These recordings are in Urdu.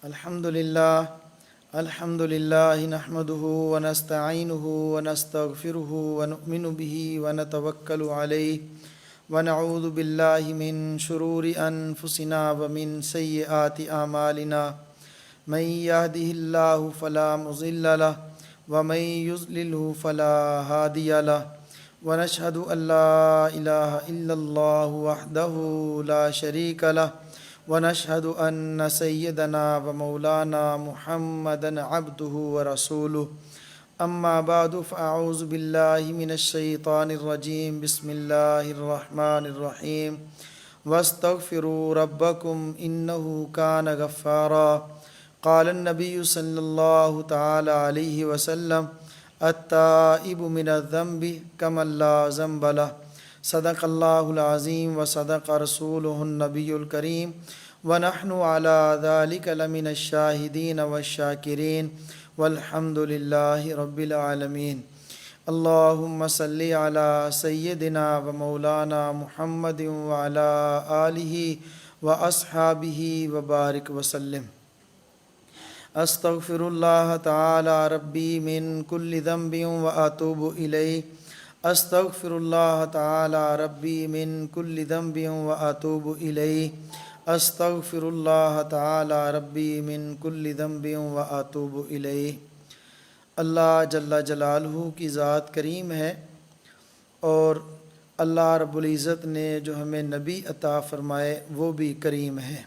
الحمد لله نحمده ونستعينه ونستغفره ونؤمن به ونتوكل عليه ونعوذ بالله من شرور أنفسنا ومن سيئات أعمالنا من يهده الله فلا مضل له ومن يضلله فلا هادي له ونشهد أن لا إله إلا الله وحده لا شريك له ونشهد أن سيدنا ومولانا محمدا عبده ورسوله أما بعد فأعوذ بالله من الشيطان الرجيم بسم الله الرحمن الرحيم واستغفروا ربكم إنه كان غفارا قال النبي صلى الله تعالى عليه وسلم التائب من الذنب كمن لا ذنب له صدق الله العظيم وصدق رسوله النبي الكريم ونحن على ذلك لمن الشاهدين والشاكرين والحمد لله رب العالمين اللهم صل على سيدنا ومولانا محمد وعلى آله وأصحابه وبارك وسلم استغفر الله تعالى ربي من كل ذنب وأتوب إليه استغفر الله تعالى ربي من كل ذنب وأتوب إليه استغفر اللہ تعالی ربی من کل ذنب واتوب الیہ۔ اللہ جل جلالہ کی ذات کریم ہے اور اللہ رب العزت نے جو ہمیں نبی عطا فرمائے وہ بھی کریم ہے۔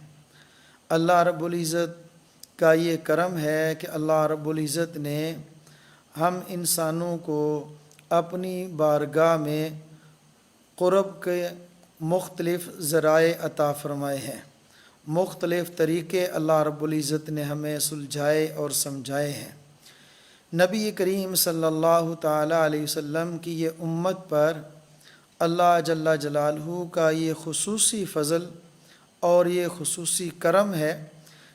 اللہ رب العزت کا یہ کرم ہے کہ اللہ رب العزت نے ہم انسانوں کو اپنی بارگاہ میں قرب کے مختلف ذرائع عطا فرمائے ہیں، مختلف طریقے اللہ رب العزت نے ہمیں سلجھائے اور سمجھائے ہیں۔ نبی کریم صلی اللہ تعالیٰ علیہ وسلم کی یہ امت پر اللہ جل جلالہ کا یہ خصوصی فضل اور یہ خصوصی کرم ہے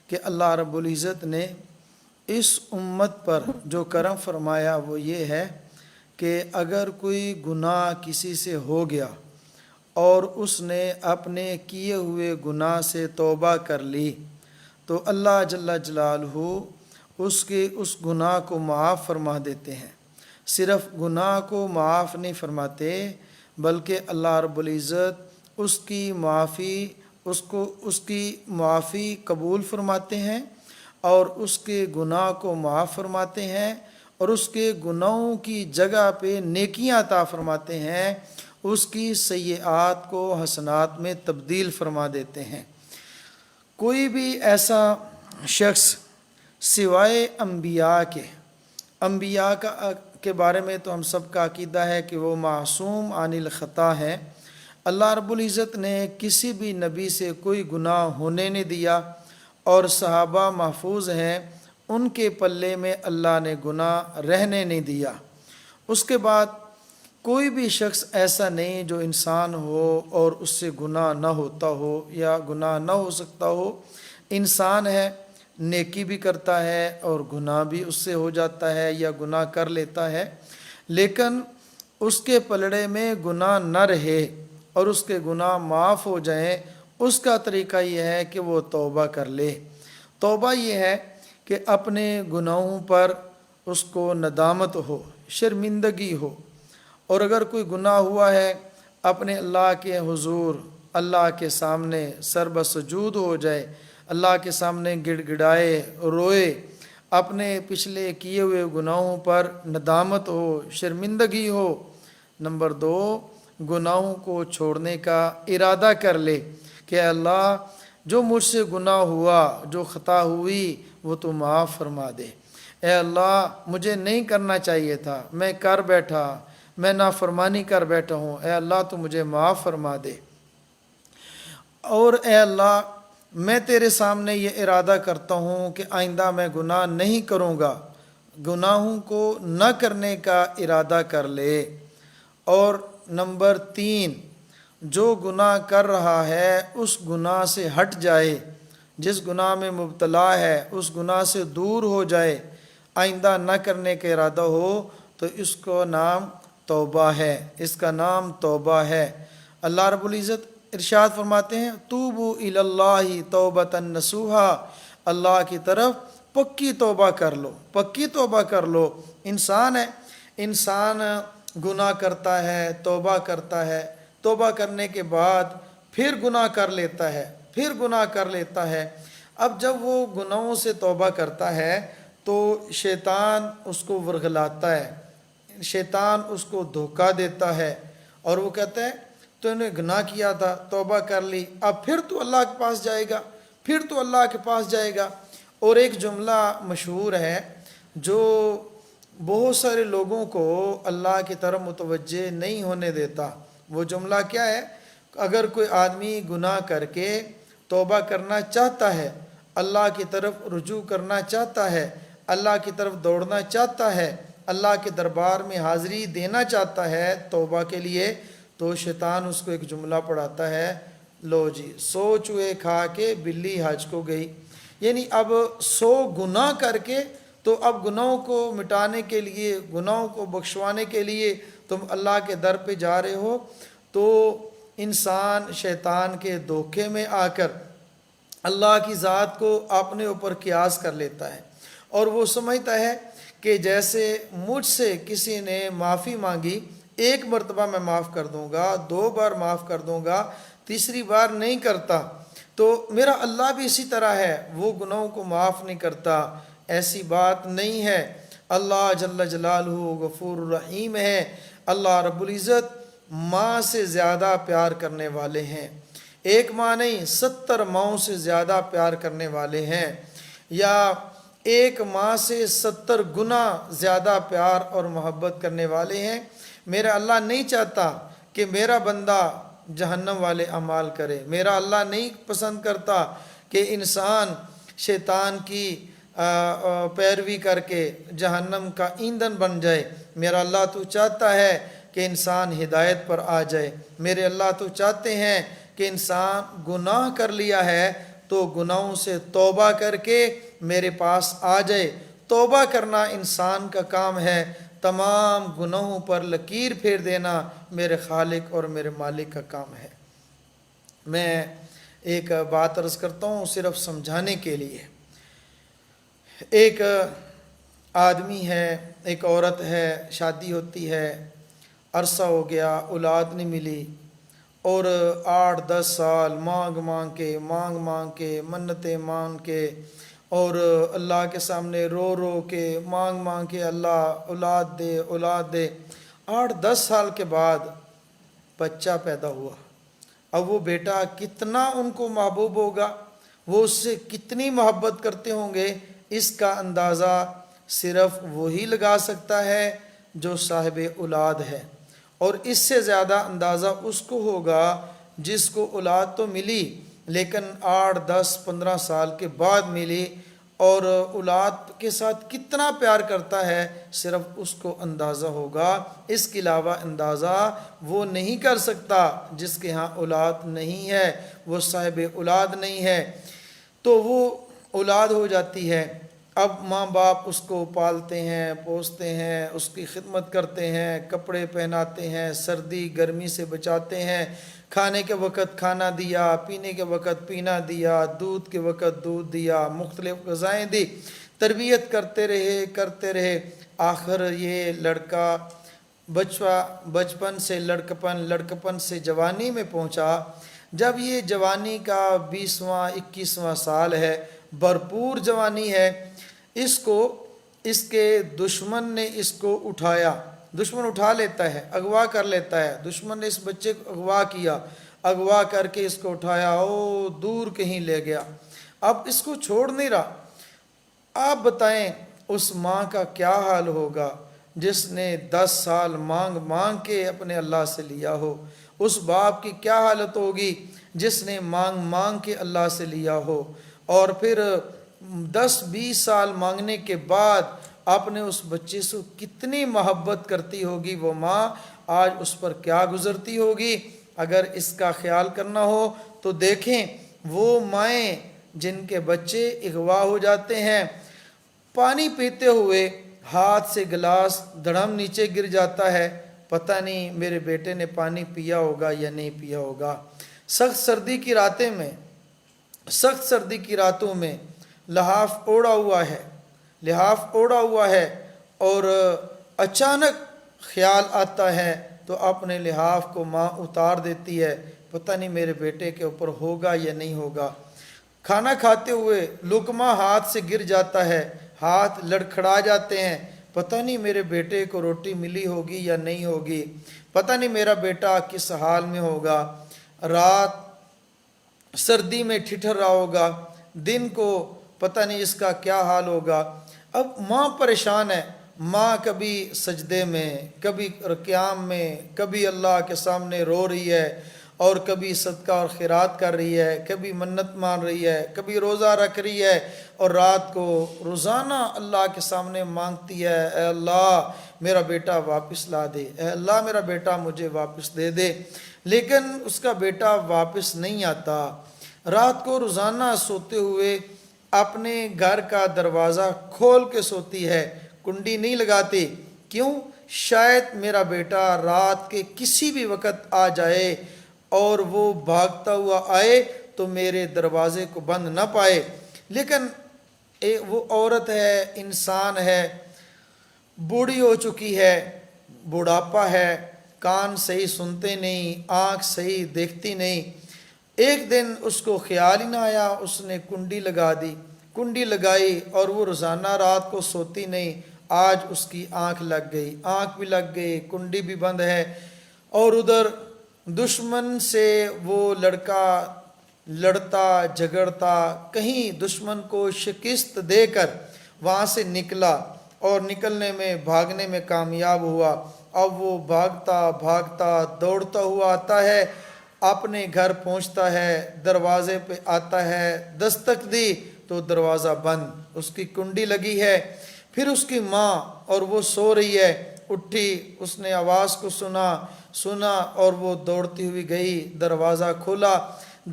کہ اللہ رب العزت نے اس امت پر جو کرم فرمایا وہ یہ ہے کہ اگر کوئی گناہ کسی سے ہو گیا اور اس نے اپنے کیے ہوئے گناہ سے توبہ کر لی تو اللہ جل جلالہ اس گناہ کو معاف فرما دیتے ہیں۔ صرف گناہ کو معاف نہیں فرماتے بلکہ اللہ رب العزت اس کی معافی قبول فرماتے ہیں اور اس کے گناہ کو معاف فرماتے ہیں اور اس کے گناہوں کی جگہ پہ نیکیاں عطا فرماتے ہیں، اس کی سیئات کو حسنات میں تبدیل فرما دیتے ہیں۔ کوئی بھی ایسا شخص سوائے انبیاء کے بارے میں تو ہم سب کا عقیدہ ہے کہ وہ معصوم عن الخطا ہے۔ اللہ رب العزت نے کسی بھی نبی سے کوئی گناہ ہونے نہیں دیا اور صحابہ محفوظ ہیں، ان کے پلے میں اللہ نے گناہ رہنے نہیں دیا۔ اس کے بعد کوئی بھی شخص ایسا نہیں جو انسان ہو اور اس سے گناہ نہ ہوتا ہو یا گناہ نہ ہو سکتا ہو۔ انسان ہے، نیکی بھی کرتا ہے اور گناہ بھی اس سے ہو جاتا ہے یا گناہ کر لیتا ہے، لیکن اس کے پلڑے میں گناہ نہ رہے اور اس کے گناہ معاف ہو جائیں، اس کا طریقہ یہ ہے کہ وہ توبہ کر لے۔ توبہ یہ ہے کہ اپنے گناہوں پر اس کو ندامت ہو، شرمندگی ہو، اور اگر کوئی گناہ ہوا ہے اپنے اللہ کے حضور اللہ کے سامنے سر بسجود ہو جائے، اللہ کے سامنے گڑ گڑائے، روئے، اپنے پچھلے کیے ہوئے گناہوں پر ندامت ہو، شرمندگی ہو۔ نمبر 2، گناہوں کو چھوڑنے کا ارادہ کر لے کہ اللہ جو مجھ سے گناہ ہوا، جو خطا ہوئی وہ تو معاف فرما دے۔ اے اللہ مجھے نہیں کرنا چاہیے تھا، میں کر بیٹھا، میں نافرمانی کر بیٹھا ہوں، اے اللہ تو مجھے معاف فرما دے۔ اور اے اللہ میں تیرے سامنے یہ ارادہ کرتا ہوں کہ آئندہ میں گناہ نہیں کروں گا، گناہوں کو نہ کرنے کا ارادہ کر لے۔ اور نمبر 3، جو گناہ کر رہا ہے اس گناہ سے ہٹ جائے، جس گناہ میں مبتلا ہے اس گناہ سے دور ہو جائے، آئندہ نہ کرنے کا ارادہ ہو تو اس کو نام توبہ ہے، اس کا نام توبہ ہے۔ اللہ رب العزت ارشاد فرماتے ہیں توبوا الی اللہ توبۃ نصوحا، اللہ کی طرف پکی توبہ کر لو، پکی توبہ کر لو۔ انسان ہے، انسان گناہ کرتا ہے، توبہ کرتا ہے، توبہ کرنے کے بعد پھر گناہ کر لیتا ہے، پھر گناہ کر لیتا ہے۔ اب جب وہ گناہوں سے توبہ کرتا ہے تو شیطان اس کو ورغلاتا ہے، شیطان اس کو دھوکہ دیتا ہے، اور وہ کہتا ہے تو نے گناہ کیا تھا، توبہ کر لی، اب پھر تو اللہ کے پاس جائے گا، پھر تو اللہ کے پاس جائے گا۔ اور ایک جملہ مشہور ہے جو بہت سارے لوگوں کو اللہ کی طرف متوجہ نہیں ہونے دیتا۔ وہ جملہ کیا ہے؟ اگر کوئی آدمی گناہ کر کے توبہ کرنا چاہتا ہے، اللہ کی طرف رجوع کرنا چاہتا ہے، اللہ کی طرف دوڑنا چاہتا ہے، اللہ کے دربار میں حاضری دینا چاہتا ہے توبہ کے لیے، تو شیطان اس کو ایک جملہ پڑھاتا ہے، لو جی 100 چوہے کھا کے بلی حج کو گئی۔ یعنی اب 100 گناہ کر کے تو اب گناہوں کو مٹانے کے لیے، گناہوں کو بخشوانے کے لیے تم اللہ کے در پہ جا رہے ہو، تو انسان شیطان کے دھوکے میں آ کر اللہ کی ذات کو اپنے اوپر قیاس کر لیتا ہے، اور وہ سمجھتا ہے کہ جیسے مجھ سے کسی نے معافی مانگی، 1 مرتبہ میں معاف کر دوں گا، 2 بار معاف کر دوں گا، تیسری بار نہیں کرتا تو میرا اللہ بھی اسی طرح ہے، وہ گناہوں کو معاف نہیں کرتا۔ ایسی بات نہیں ہے، اللہ جل جلالہ غفور الرحیم ہے، اللہ رب العزت ماں سے زیادہ پیار کرنے والے ہیں، ایک ماں نہیں 70 ماؤں سے زیادہ پیار کرنے والے ہیں، یا ایک ماں سے 70 گنا زیادہ پیار اور محبت کرنے والے ہیں۔ میرا اللہ نہیں چاہتا کہ میرا بندہ جہنم والے اعمال کرے، میرا اللہ نہیں پسند کرتا کہ انسان شیطان کی پیروی کر کے جہنم کا ایندھن بن جائے۔ میرا اللہ تو چاہتا ہے کہ انسان ہدایت پر آ جائے، میرے اللہ تو چاہتے ہیں کہ انسان گناہ کر لیا ہے تو گناہوں سے توبہ کر کے میرے پاس آ جائے۔ توبہ کرنا انسان کا کام ہے، تمام گناہوں پر لکیر پھیر دینا میرے خالق اور میرے مالک کا کام ہے۔ میں ایک بات عرض کرتا ہوں صرف سمجھانے کے لیے۔ ایک آدمی ہے، ایک عورت ہے، شادی ہوتی ہے، عرصہ ہو گیا، اولاد نہیں ملی، اور 8-10 سال مانگ مانگ کے منتیں مانگ کے اور اللہ کے سامنے رو رو کے مانگ کے اللہ اولاد دے اولاد دے۔ 8-10 سال کے بعد بچہ پیدا ہوا۔ اب وہ بیٹا کتنا ان کو محبوب ہوگا، وہ اس سے کتنی محبت کرتے ہوں گے، اس کا اندازہ صرف وہی لگا سکتا ہے جو صاحب اولاد ہے، اور اس سے زیادہ اندازہ اس کو ہوگا جس کو اولاد تو ملی لیکن 8-10-15 سال کے بعد ملی، اور اولاد کے ساتھ کتنا پیار کرتا ہے صرف اس کو اندازہ ہوگا۔ اس کے علاوہ اندازہ وہ نہیں کر سکتا جس کے ہاں اولاد نہیں ہے، وہ صاحب اولاد نہیں ہے۔ تو وہ اولاد ہو جاتی ہے، اب ماں باپ اس کو پالتے ہیں، پوستے ہیں، اس کی خدمت کرتے ہیں، کپڑے پہناتے ہیں، سردی گرمی سے بچاتے ہیں، کھانے کے وقت کھانا دیا، پینے کے وقت پینا دیا، دودھ کے وقت دودھ دیا، مختلف غذائیں دی، تربیت کرتے رہے۔ آخر یہ لڑکا بچپن سے لڑکپن سے جوانی میں پہنچا۔ جب یہ جوانی کا 20واں 21واں سال ہے، بھرپور جوانی ہے، اس کے دشمن نے اس کو اٹھایا، دشمن اٹھا لیتا ہے، اغوا کر لیتا ہے، دشمن نے اس بچے کو اغوا کیا، اغوا کر کے اس کو اٹھایا، دور کہیں لے گیا، اب اس کو چھوڑ نہیں رہا۔ آپ بتائیں اس ماں کا کیا حال ہوگا جس نے 10 سال مانگ کے اپنے اللہ سے لیا ہو، اس باپ کی کیا حالت ہوگی جس نے مانگ کے اللہ سے لیا ہو، اور پھر 10-20 سال مانگنے کے بعد اپنے اس بچے سے کتنی محبت کرتی ہوگی وہ ماں، آج اس پر کیا گزرتی ہوگی۔ اگر اس کا خیال کرنا ہو تو دیکھیں وہ مائیں جن کے بچے اغوا ہو جاتے ہیں، پانی پیتے ہوئے ہاتھ سے گلاس دھڑم نیچے گر جاتا ہے، پتہ نہیں میرے بیٹے نے پانی پیا ہوگا یا نہیں پیا ہوگا۔ سخت سردی کی راتوں میں لحاف اوڑا ہوا ہے اور اچانک خیال آتا ہے تو اپنے لحاف کو ماں اتار دیتی ہے، پتہ نہیں میرے بیٹے کے اوپر ہوگا یا نہیں ہوگا۔ کھانا کھاتے ہوئے لقمہ ہاتھ سے گر جاتا ہے، ہاتھ لڑکھڑا جاتے ہیں، پتہ نہیں میرے بیٹے کو روٹی ملی ہوگی یا نہیں ہوگی، پتہ نہیں میرا بیٹا کس حال میں ہوگا، رات سردی میں ٹھٹھر رہا ہوگا، دن کو پتہ نہیں اس کا کیا حال ہوگا۔ اب ماں پریشان ہے، ماں کبھی سجدے میں، کبھی قیام میں، کبھی اللہ کے سامنے رو رہی ہے اور کبھی صدقہ اور خیرات کر رہی ہے، کبھی منت مان رہی ہے، کبھی روزہ رکھ رہی ہے، اور رات کو روزانہ اللہ کے سامنے مانگتی ہے، اے اللہ میرا بیٹا واپس لا دے، اے اللہ میرا بیٹا مجھے واپس دے دے، لیکن اس کا بیٹا واپس نہیں آتا۔ رات کو روزانہ سوتے ہوئے اپنے گھر کا دروازہ کھول کے سوتی ہے، کنڈی نہیں لگاتی، کیوں؟ شاید میرا بیٹا رات کے کسی بھی وقت آ جائے اور وہ بھاگتا ہوا آئے تو میرے دروازے کو بند نہ پائے۔ لیکن وہ عورت ہے، انسان ہے، بوڑھی ہو چکی ہے، بڑھاپا ہے، کان صحیح سنتے نہیں، آنکھ صحیح دیکھتی نہیں۔ ایک دن اس کو خیال ہی نہ آیا، اس نے کنڈی لگا دی، کنڈی لگائی اور وہ روزانہ رات کو سوتی نہیں۔ آج اس کی آنکھ لگ گئی، آنکھ بھی لگ گئی، کنڈی بھی بند ہے، اور ادھر دشمن سے وہ لڑکا لڑتا جھگڑتا کہیں دشمن کو شکست دے کر وہاں سے نکلا اور نکلنے میں بھاگنے میں کامیاب ہوا۔ اب وہ بھاگتا بھاگتا دوڑتا ہوا آتا ہے، اپنے گھر پہنچتا ہے، دروازے پہ آتا ہے، دستک دی تو دروازہ بند، اس کی کنڈی لگی ہے۔ پھر اس کی ماں، اور وہ سو رہی ہے، اٹھی، اس نے آواز کو سنا اور وہ دوڑتی ہوئی گئی، دروازہ کھولا۔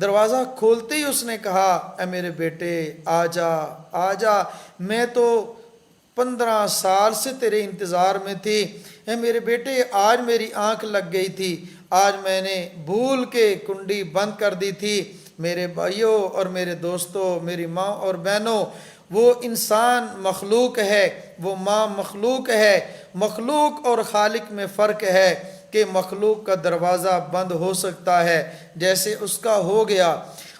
دروازہ کھولتے ہی اس نے کہا، اے میرے بیٹے آ جا، میں تو 15 سال سے تیرے انتظار میں تھی، اے میرے بیٹے آج میری آنکھ لگ گئی تھی، آج میں نے بھول کے کنڈی بند کر دی تھی۔ میرے بھائیوں اور میرے دوستوں، میری ماں اور بہنوں، وہ انسان مخلوق ہے، وہ ماں مخلوق ہے، مخلوق اور خالق میں فرق ہے کہ مخلوق کا دروازہ بند ہو سکتا ہے جیسے اس کا ہو گیا،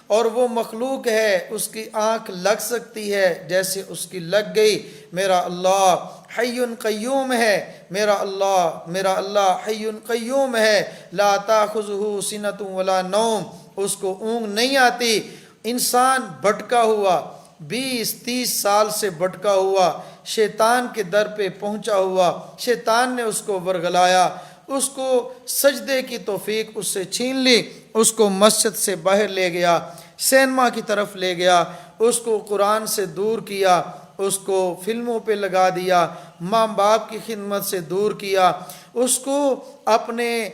اور وہ مخلوق ہے، اس کی آنکھ لگ سکتی ہے جیسے اس کی لگ گئی۔ میرا اللہ حی قیوم ہے، میرا اللہ حی قیوم ہے، لا تاخذہ سنۃ ولا نوم، اس کو اونگ نہیں آتی۔ انسان بھٹکا ہوا، 20-30 سال سے بھٹکا ہوا، شیطان کے در پہ پہنچا ہوا، شیطان نے اس کو ورگلایا، اس کو سجدے کی توفیق اس سے چھین لی، اس کو مسجد سے باہر لے گیا، سینما کی طرف لے گیا، اس کو قرآن سے دور کیا، اس کو فلموں پہ لگا دیا، ماں باپ کی خدمت سے دور کیا، اس کو اپنے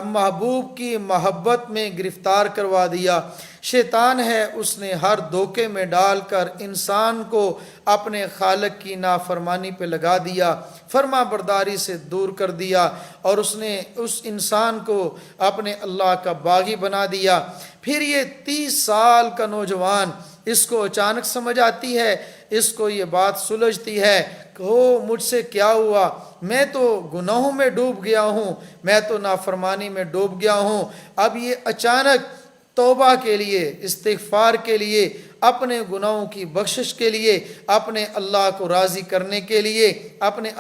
محبوب کی محبت میں گرفتار کروا دیا۔ شیطان ہے، اس نے ہر دھوکے میں ڈال کر انسان کو اپنے خالق کی نافرمانی پہ لگا دیا، فرما برداری سے دور کر دیا، اور اس نے اس انسان کو اپنے اللہ کا باغی بنا دیا۔ پھر یہ 30 سال کا نوجوان، اس کو اچانک سمجھ آتی ہے، اس کو یہ بات سلجھتی ہے کہ مجھ سے کیا ہوا، میں تو گناہوں میں ڈوب گیا ہوں، میں تو نافرمانی میں ڈوب گیا ہوں۔ اب یہ اچانک توبہ کے لیے، استغفار کے لیے، اپنے گناہوں کی بخشش کے لیے، اپنے اللہ کو راضی کرنے کے لیے، اپنے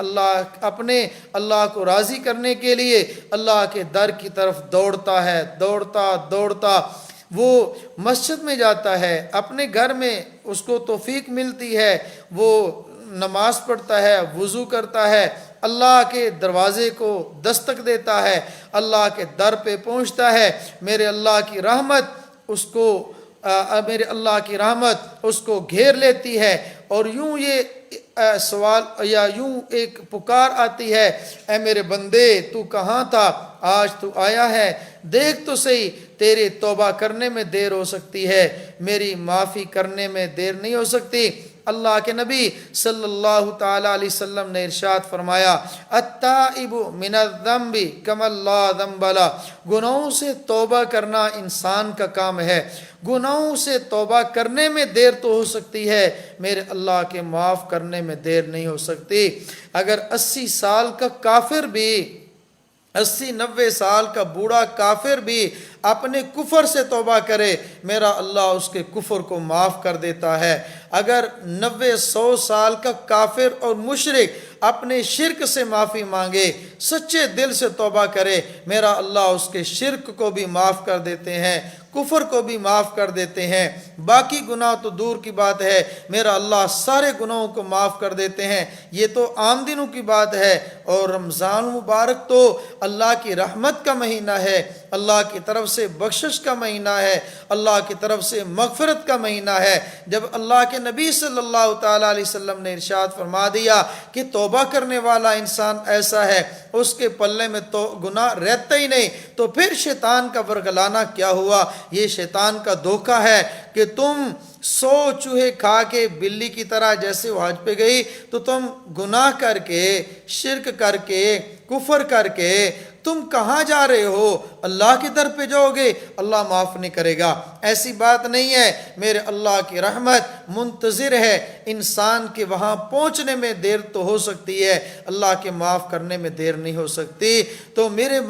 اللہ کو راضی کرنے کے لیے اللہ کے در کی طرف دوڑتا ہے، دوڑتا وہ مسجد میں جاتا ہے، اپنے گھر میں اس کو توفیق ملتی ہے، وہ نماز پڑھتا ہے، وضو کرتا ہے، اللہ کے دروازے کو دستک دیتا ہے، اللہ کے در پہ پہنچتا ہے، میرے اللہ کی رحمت اس کو گھیر لیتی ہے، اور یوں یہ سوال یا یوں ایک پکار آتی ہے، اے میرے بندے تو کہاں تھا، آج تو آیا ہے، دیکھ تو صحیح، تیرے توبہ کرنے میں دیر ہو سکتی ہے، میری معافی کرنے میں دیر نہیں ہو سکتی، اللہ کے نبی صلی اللہ تعالیٰ علیہ وسلم نے ارشاد فرمایا التائب من الذنب کما لا ذنب لہ، گناہوں سے توبہ کرنا انسان کا کام ہے، گناہوں سے توبہ کرنے میں دیر تو ہو سکتی ہے، میرے اللہ کے معاف کرنے میں دیر نہیں ہو سکتی۔ اگر 80 سال کا کافر بھی، 80-90 سال کا بوڑھا کافر بھی اپنے کفر سے توبہ کرے، میرا اللہ اس کے کفر کو معاف کر دیتا ہے۔ اگر 90-100 سال کا کافر اور مشرک اپنے شرک سے معافی مانگے، سچے دل سے توبہ کرے، میرا اللہ اس کے شرک کو بھی معاف کر دیتے ہیں، کفر کو بھی معاف کر دیتے ہیں۔ باقی گناہ تو دور کی بات ہے، میرا اللہ سارے گناہوں کو معاف کر دیتے ہیں۔ یہ تو عام دنوں کی بات ہے، اور رمضان مبارک تو اللہ کی رحمت کا مہینہ ہے، اللہ کی طرف سے بخشش کا مہینہ ہے، اللہ کی طرف سے مغفرت کا مہینہ ہے۔ جب اللہ کے نبی صلی اللہ تعالیٰ علیہ وسلم نے ارشاد فرما دیا کہ توبہ کرنے والا انسان ایسا ہے، اس کے پلے میں تو گناہ رہتا ہی نہیں، تو پھر شیطان کا ورگلانا کیا ہوا؟ یہ شیطان کا دھوکہ ہے کہ تم 100 چوہے کھا کے بلی کی طرح جیسے وہ حج پہ گئی تو تم گناہ کر کے، شرک کر کے، کفر کر کے تم کہاں جا رہے ہو؟ اللہ کی در پہ جاؤ گے، اللہ معاف نہیں کرے گا۔ ایسی بات نہیں ہے، میرے اللہ کی رحمت منتظر ہے، انسان کے وہاں پہنچنے میں دیر تو ہو سکتی ہے، اللہ کے معاف کرنے میں دیر نہیں ہو سکتی۔ تو میری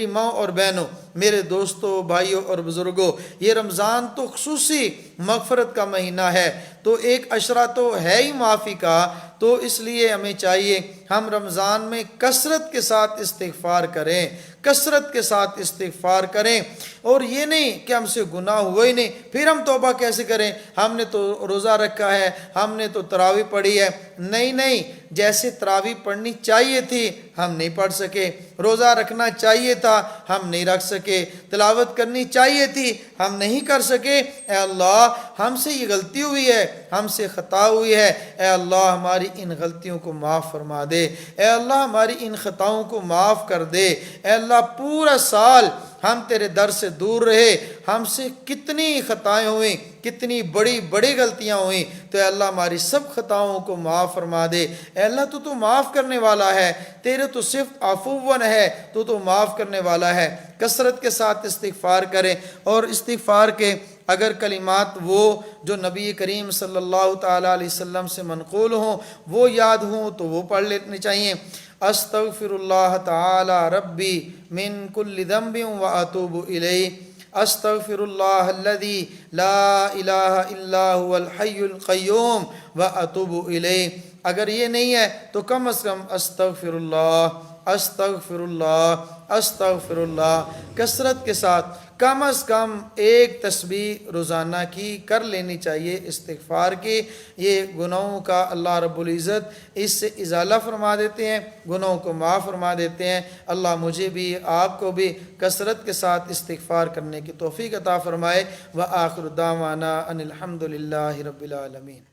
ماں اور بہنوں، میرے دوستوں، بھائیوں اور بزرگوں، یہ رمضان تو خصوصی مغفرت کا مہینہ ہے، تو ایک عشرہ تو ہے ہی معافی کا، تو اس لیے ہمیں چاہیے ہم رمضان میں کثرت کے ساتھ استغفار کریں، کثرت کے ساتھ استغفار کریں، اور یہ نہیں کہ ہم سے گناہ ہوا ہی نہیں پھر ہم توبہ کیسے کریں، ہم نے تو روزہ رکھا ہے، ہم نے تو تراویح پڑھی ہے۔ نہیں، جیسے تراویح پڑھنی چاہیے تھی ہم نہیں پڑھ سکے، روزہ رکھنا چاہیے تھا ہم نہیں رکھ سکے، تلاوت کرنی چاہیے تھی ہم نہیں کر سکے۔ اے اللہ، ہم سے یہ غلطی ہوئی ہے، ہم سے خطا ہوئی ہے، اے اللہ ہماری ان غلطیوں کو معاف فرما دے، اے اللہ ہماری ان خطاؤں کو معاف کر دے۔ اے اللہ پورا سال ہم تیرے در سے دور رہے، ہم سے کتنی خطائیں ہوئیں، کتنی بڑی بڑی غلطیاں ہوئیں، تو اے اللہ ہماری سب خطاؤں کو معاف فرما دے۔ اے اللہ تو معاف کرنے والا ہے، تیرے تو صرف عفوًا ہے، تو معاف کرنے والا ہے۔ کثرت کے ساتھ استغفار کریں، اور استغفار کے اگر کلمات وہ جو نبی کریم صلی اللہ تعالیٰ علیہ وسلم سے منقول ہوں، وہ یاد ہوں تو وہ پڑھ لینے چاہیے۔ استغفر اللہ تعالی ربی من کل ذنب واتوب الیہ، استغفر اللہ الذی لا الہ الا هو الحی القیوم واتوب الیہ۔ اگر یہ نہیں ہے تو کم از کم استغفر اللہ، استغفر اللہ، استغفر اللہ کثرت کے ساتھ کم از کم ایک تسبیح روزانہ کی کر لینی چاہیے استغفار کی۔ یہ گناہوں کا اللہ رب العزت اس سے ازالہ فرما دیتے ہیں، گناہوں کو معاف فرما دیتے ہیں۔ اللہ مجھے بھی آپ کو بھی کثرت کے ساتھ استغفار کرنے کی توفیق عطا فرمائے۔ وآخر دعوانا ان الحمد للہ رب العالمین۔